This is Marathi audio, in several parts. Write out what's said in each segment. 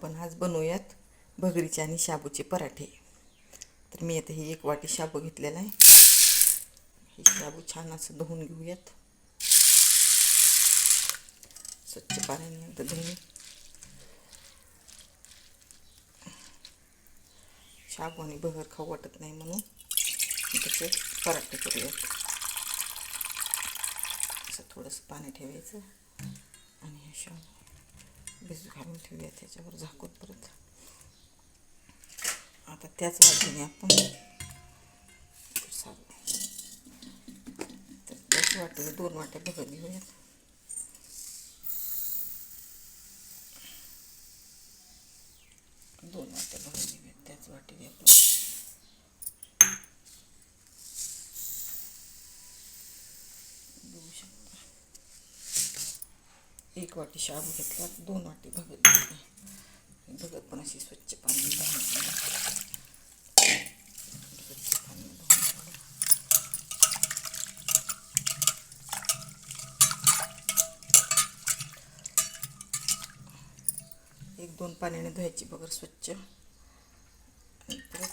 आपण आज बनवूयात भगरीचे आणि शाबूचे पराठे. तर मी आता ही 1 वाटी शाबू घेतलेला आहे. हे शाबू छान असं धुवून घेऊयात. स्वच्छ पाण्याने आता धुवून. शाबू आणि भगर खाऊ वाटत नाही म्हणून त्याचे पराठे करूयात. असं थोडंसं पाणी ठेवायचं आणि हे शाबू भिजू घालून ठेवूया त्याच्यावर झाकून. परत आता त्याच वाटीने आपण तर त्याच वाटीने 2 वाट्या भगर घेऊयात. दोन वाट्या भगर घेऊयात त्याच वाटीने आपण. बघू शकता 1 वाटी शाबू घेतला, 2 वाटी भगर घेतली. भगर पण अशी स्वच्छ पाणी धुवून एक 2 पाण्याने धुवायची भगर स्वच्छ. आणि परत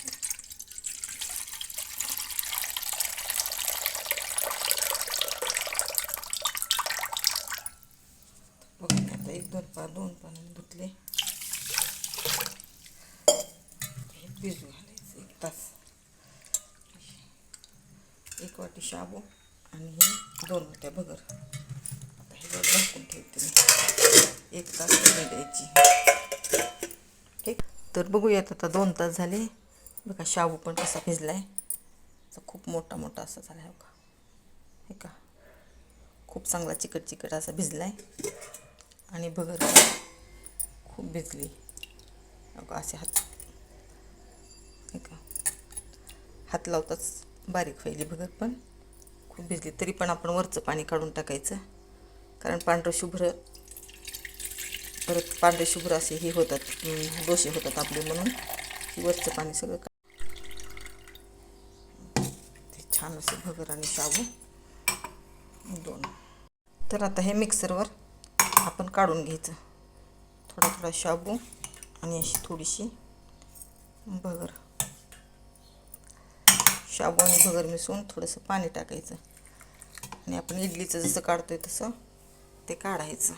बघून आता 1-2 पाण्याने धुतले. हे भिजू घालायचं 1 तास. 1 वाटी शाबू आणि हे 2 वाट्या भगर. आता हे झाकून ठेवते मी 1 तास द्यायची. ठीक. तर बघूयात आता 2 तास झाले. बघा शाबू पण कसा भिजलाय. खूप मोठा मोठा असा झाला आहे बघा. हे का खूप चांगला चिकट असा भिजलाय. आणि भगर खूप भिजली बघा. असे हे का हात लावताच बारीक व्हायली भगर, पण खूप भिजली. तरी पण आपण वरचं पाणी काढून टाकायचं, कारण पांढरं शुभ्र असे हे होतात, डोसे होतात आपले, म्हणून वरचं पाणी सगळं ते छान असे भगर आणि शाबू 2. तर आता हे मिक्सरवर आपण काढून घ्यायचं. थोडा शाबू आणि अशी थोडीशी भगर. शाबू आणि भगर मिसळून थोडंसं पाणी टाकायचं आणि आपण इडलीचं जसं काढतोय तसं ते काढायचं.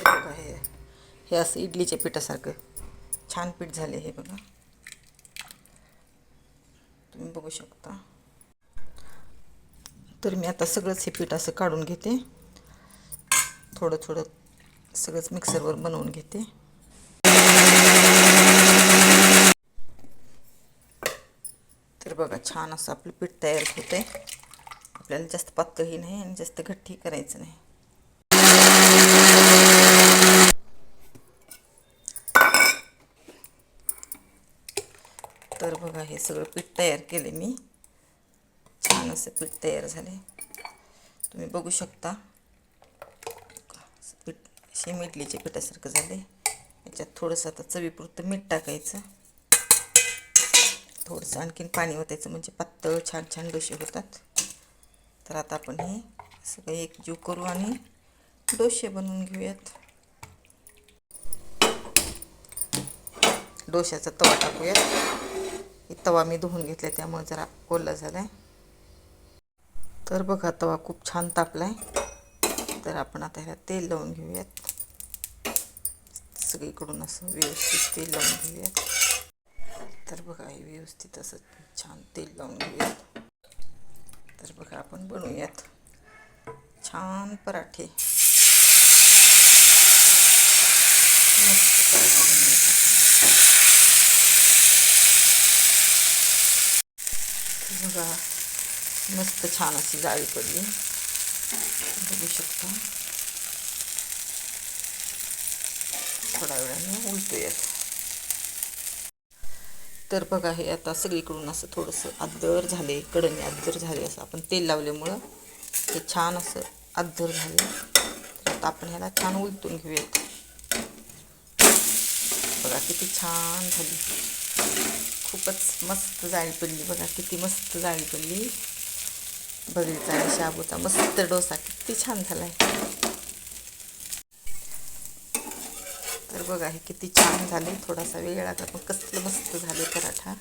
बघा हे असं इडलीच्या पिठासारखं छान पीठ झाले हे बघा. तुम्ही बघू शकता. तर मी आता सगळंच हे पीठ असं काढून घेते. थोडं सगळंच मिक्सरवर बनवून घेते. तर बघा छान असं आपलं पीठ तयार होतं आहे. आपल्याला जास्त पातळही नाही आणि जास्त घट्टही करायचं नाही. तर बघा हे सगळं पीठ तयार केले मी. छान असं पीठ तयार झाले. तुम्ही बघू शकता. पीठ शेम इडलीच्या पिठासारखं झाले. याच्यात थोडंसं आता चवीपुरतं मीठ टाकायचं. थोडंसं आणखीन पाणी ओतायचं, म्हणजे पातळ छान डोसे होतात. तर आता आपण हे सगळं एकजीव करू आणि डोसे बनवून घेऊयात. डोश्याचा तवा टाकूयात. तवा मी धुवून घेतला त्यामुळे जरा ओला झालाय. तर बघा तवा खूप छान तापलाय. तर आपण आता ह्याला तेल लावून घेऊयात. सगळीकडून असं व्यवस्थित तेल लावून घेऊयात. तर बघा हे व्यवस्थित असं छान तेल लावून घेऊयात. तर बघा आपण बनवूयात छान पराठे. बघा मस्त छान अशी जाळी पडली. बघू शकता. थोड्या वेळाने उलटूयात. तर बघा हे आता सगळीकडून असं थोडंसं आदर झाले, कडने आदर झाले. असं आपण तेल लावल्यामुळं हे छान असं आदर झाले. तर आता आपण ह्याला छान उलटून घेऊयात. बघा किती छान झाली. खूपच मस्त जाळी पडली. बघा किती मस्त जाळी पडली. भगरीचा आणि शाबूचा मस्त डोसा किती छान झाला आहे. तर बघा हे किती छान झाले. थोडासा वेळ लागला पण कसलं मस्त झाले पराठा.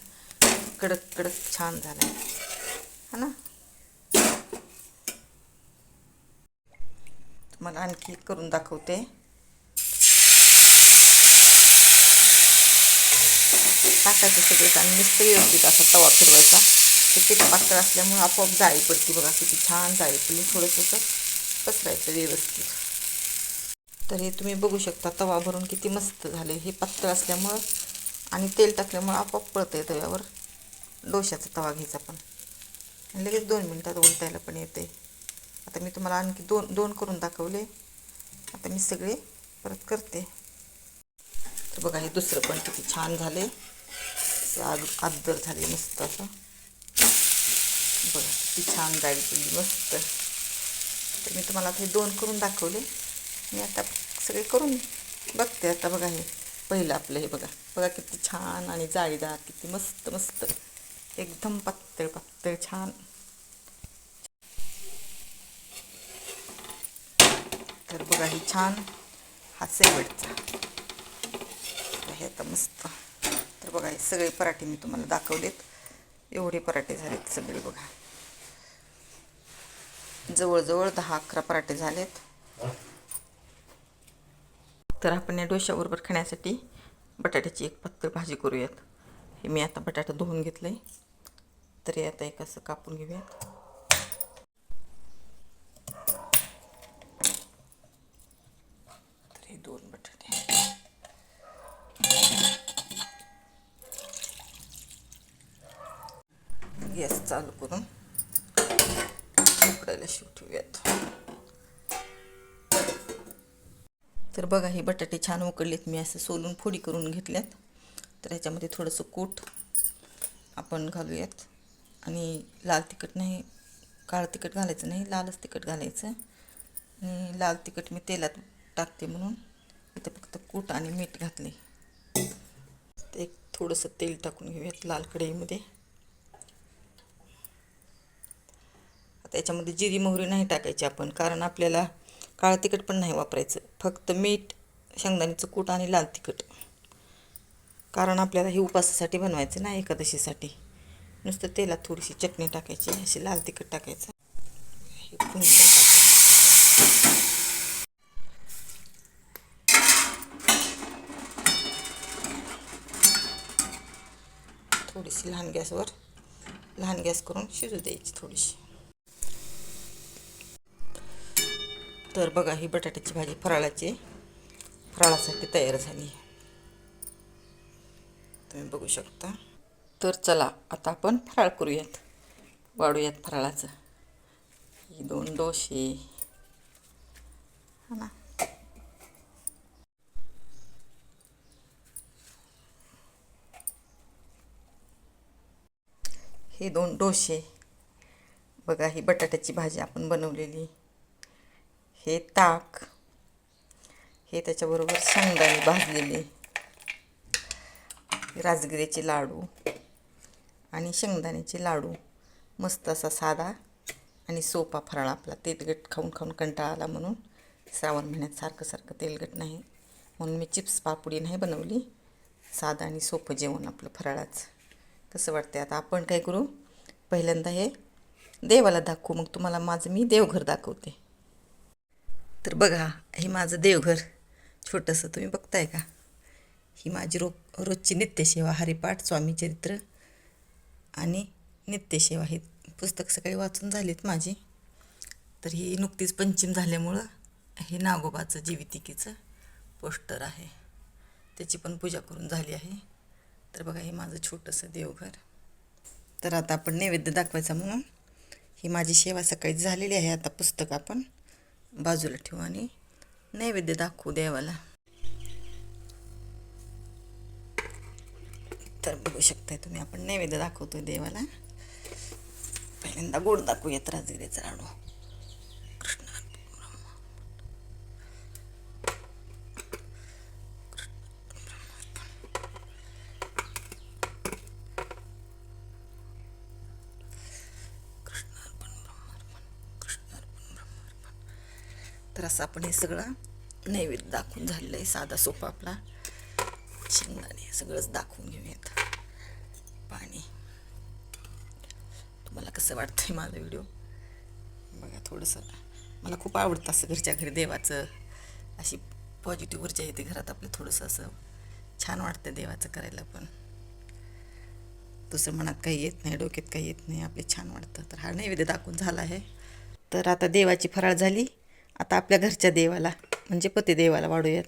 कडक कडक छान झाला है ना. तुम्हाला आणखी करून दाखवते. टाकायचं सगळं आणि नुसतं व्यवस्थित असा तवा फिरवायचा. ते पीठ पातळ असल्यामुळे आपोआप जाळी पडते. बघा किती छान जाळी पडली. थोडंसं पसरायचं व्यवस्थित. तर हे तुम्ही बघू शकता तवा भरून किती मस्त झाले. हे पातळ असल्यामुळं आणि तेल टाकल्यामुळं आपोआप पळतं आहे तव्यावर. डोशाचा तवा घ्यायचा पण आणि लगेच 2 मिनटात उलटायला पण येते. आता मी तुम्हाला आणखी दोन करून दाखवले. आता मी सगळे परत करते. तर बघा हे दुसरं पण किती छान झाले. आदर झाले मस्त असं. बघा किती छान जाळी पडली मस्त. तर मी तुम्हाला आता हे 2 करून दाखवले. मी आता सगळे करून बघते. आता बघा हे पहिलं आपलं हे बघा बघा किती छान आणि जाळीदार किती मस्त मस्त एकदम पातळ पातळ छान. तर बघा ही छान हा शेवटचा हे आता मस्त. तर बघा हे सगळे पराठे मी तुम्हाला दाखवलेत. एवढे पराठे झालेत सगळे बघा. जवळजवळ 10-11 पराठे झालेत. तर आपण या डोश्याबरोबर खाण्यासाठी बटाट्याची एक पातळ भाजी करूयात. हे मी आता बटाटा धुवून घेतलं आहे. तर हे आता एक असं कापून घेऊयात. तर हे 2 बटाटे गॅस चालू करून उकडायला शिव ठेवूयात. तर बघा हे बटाटे छान उकडलेत. मी असं सोलून फोडी करून घेतल्यात. तर ह्याच्यामध्ये थोडंसं कूट आपण घालूयात आणि लाल तिखट नाही, काळं तिखट घालायचं नाही, लालच तिखट घालायचं. आणि लाल तिखट मी तेलात टाकते म्हणून इथं फक्त कूट आणि मीठ घातले. तर एक थोडंसं तेल टाकून घेऊयात लाल कढईमध्ये. त्याच्यामध्ये जिरी मोहरी नाही टाकायची आपण, कारण आपल्याला काळं तिखट पण नाही वापरायचं. फक्त मीठ, शेंगदाण्याचं कूट आणि लाल तिखट. कारण आपल्याला हे उपासासाठी बनवायचं ना, एकादशीसाठी. नुसतं तेलात थोडीशी चटणी टाकायची, अशी लाल तिखट टाकायचं. थोडीशी लहान गॅस करून शिजू द्यायची थोडीशी. तर बघा ही बटाट्याची भाजी फराळासाठी तयार झाली. तुम्ही बघू शकता. तर चला आता आपण फराळ करूयात, वाढूयात फराळाचं. ही 2 डोसे हा ना. हे 2 डोसे बघा. ही बटाट्याची भाजी आपण बनवलेली. हे ताक, हे त्याच्याबरोबर शेंगदाणे भाजलेले, राजगिऱ्याचे लाडू आणि शेंगदाण्याचे लाडू. मस्त असा साधा आणि सोपा फराळ आपला. तेलकट खाऊन खाऊन कंटाळा आला म्हणून श्रावण महिन्यात सारखं तेलकट नाही म्हणून मी चिप्स पापडी नाही बनवली. साधं आणि सोपं जेवण आपलं फराळाचं. कसं वाटते आता आपण काय करू, पहिल्यांदा हे देवाला दाखवू, मग तुम्हाला माझं मी देवघर दाखवते. तर बघा हे माझं देवघर छोटंसं तुम्ही बघताय का. ही माझी रोजची नित्यसेवा, हरिपाठ, स्वामीचरित्र आणि नित्यसेवा. हे पुस्तक सकाळी वाचून झालीत माझी. तर ही नुकतीच पंचम झाल्यामुळं हे नागोबाचं जीवितिकीचं पोस्टर आहे, त्याची पण पूजा करून झाली आहे. तर बघा हे माझं छोटंसं देवघर. तर आता आपण नैवेद्य दाखवायचा म्हणून ही माझी सेवा सकाळी झालेली आहे. आता पुस्तक आपण बाजूला ठेवू आणि नैवेद्य दाखवू देवाला. तर बघू शकताय तुम्ही आपण नैवेद्य दाखवतोय देवाला. पहिल्यांदा गोड दाखवूयात राजगिऱ्याचा लाडू. तर असं आपण हे सगळं नैवेद्य दाखवून झालेलं आहे. साधा सोपा आपला शेंगदाणे सगळंच दाखवून घेऊयात. पाणी तुम्हाला कसं वाटतंय माझा व्हिडिओ बघा. थोडंसं मला खूप आवडतं असं घरच्या घरी देवाचं अशी पॉझिटिव्ह ऊर्जा येते घरात आपलं. थोडंसं असं छान वाटतं देवाचं करायला. पण दुसरं मनात काही येत नाही, डोक्यात काही येत नाही, आपले छान वाटतं. तर हा नैवेद्य दाखवून झाला आहे. तर आता देवाची फराळ झाली. आता आपल्या घरच्या देवाला म्हणजे पतिदेवाला वाढूयात.